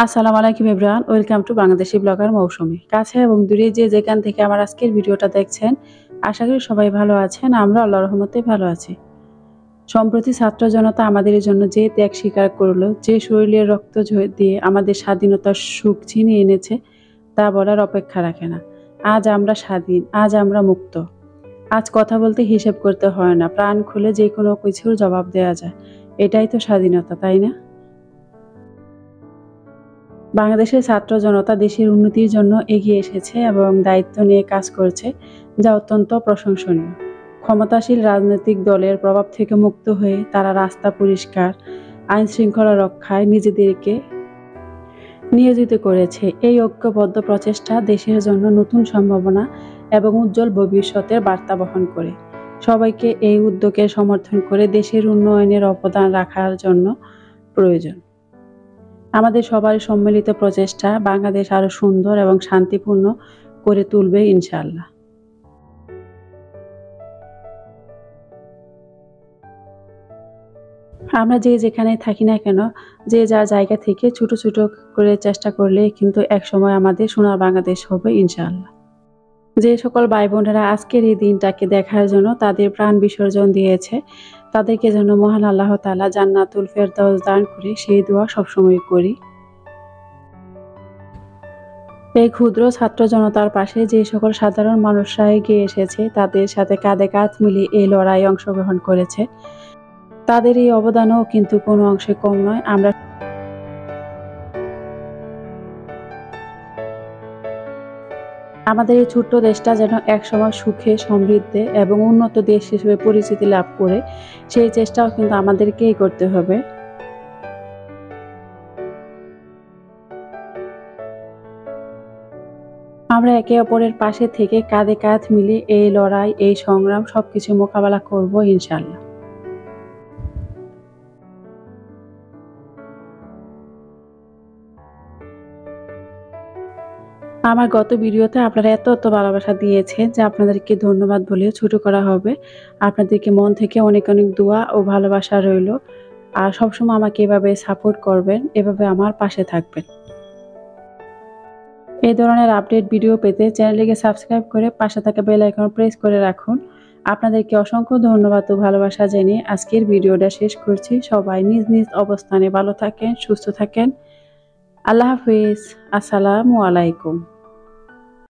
আসসালামু আলাইকুম everyone, welcome to Bangladeshi blogger Mousumi. কাছে এবং দূরে যে যেখান থেকে আমার আজকের ভিডিওটা দেখছেন, আশা করি সবাই ভালো আছেন। আমরা আল্লাহর রহমতে ভালো আছি। সম্প্রতি ছাত্র জনতা আমাদের জন্য যে ত্যাগ স্বীকার করলো, যে শরীরের রক্ত দিয়ে আমাদের স্বাধীনতার সুখ ছিনিয়ে এনেছে, তা বলার অপেক্ষা রাখে না। আজ আমরা স্বাধীন, আজ আমরা মুক্ত। আজ কথা বলতে হিসেব করতে হয় না, প্রাণ খুলে যে কোনো কিছুর জবাব দেওয়া যায়। এটাই তো স্বাধীনতা, তাই না? বাংলাদেশের ছাত্র জনতা দেশের উন্নতির জন্য এগিয়ে এসেছে এবং দায়িত্ব নিয়ে কাজ করছে, যা অত্যন্ত প্রশংসনীয়। ক্ষমতাসীন রাজনৈতিক দলের প্রভাব থেকে মুক্ত হয়ে তারা রাস্তা পরিষ্কার, আইন শৃঙ্খলা রক্ষায় নিজেদেরকে নিয়োজিত করেছে। এই ঐক্যবদ্ধ প্রচেষ্টা দেশের জন্য নতুন সম্ভাবনা এবং উজ্জ্বল ভবিষ্যতের বার্তা বহন করে। সবাইকে এই উদ্যোগের সমর্থন করে দেশের উন্নয়নের অবদান রাখার জন্য প্রয়োজন। আমাদের সবার সম্মিলিত প্রচেষ্টা বাংলাদেশ আরো সুন্দর এবং শান্তিপূর্ণ করে তুলবে ইনশাআল্লাহ। আমরা যে যেখানে থাকি না কেন, যে যার জায়গা থেকে ছোট ছোট করে চেষ্টা করলে কিন্তু একসময় আমাদের সোনার বাংলাদেশ হবে ইনশাআল্লাহ। যে সকল ভাই বোনেরা আজকের এই দিনটাকে দেখার জন্য তাদের প্রাণ বিসর্জন দিয়েছে, তাদেরকে যেন মহান আল্লাহ তাআলা জান্নাতুল ফেরদাউস দান করে, সেই দোয়া সবসময় করি। এই ক্ষুদ্র ছাত্র জনতার পাশে যে সকল সাধারণ মানুষরা এগিয়ে এসেছে, তাদের সাথে কাঁধে কাঁধ মিলিয়ে এই লড়াইয়ে অংশগ্রহণ করেছে, তাদের এই অবদানও কিন্তু কোনো অংশে কম নয়। আমাদের এই ছোট্ট দেশটা যেন একসময় সুখে, সমৃদ্ধে এবং উন্নত দেশ হিসেবে পরিচিতি লাভ করে, সেই চেষ্টাও কিন্তু আমাদেরকেই করতে হবে। আমরা একে অপরের পাশে থেকে কাঁধে কাঁধ মিলিয়ে এই লড়াই, এই সংগ্রাম সবকিছু মোকাবেলা করব ইনশাআল্লাহ। আমার গত ভিডিওতে আপনারা এত ভালোবাসা দিয়েছেন যে আপনাদেরকে ধন্যবাদ বলেও ছোট করা হবে। আপনাদেরকে মন থেকে অনেক অনেক দোয়া ও ভালোবাসা রইলো। আর সবসময় আমাকে এভাবে সাপোর্ট করবেন, এভাবে আমার পাশে থাকবেন। এই ধরনের আপডেট ভিডিও পেতে চ্যানেলটিকে সাবস্ক্রাইব করে পাশে থাকা বেল আইকন প্রেস করে রাখুন। আপনাদেরকে অসংখ্য ধন্যবাদ ও ভালোবাসা জানিয়ে আজকের ভিডিওটা শেষ করছি। সবাই নিজ নিজ অবস্থানে ভালো থাকেন, সুস্থ থাকেন। আল্লাহ হাফিজ। আসসালামু আলাইকুম।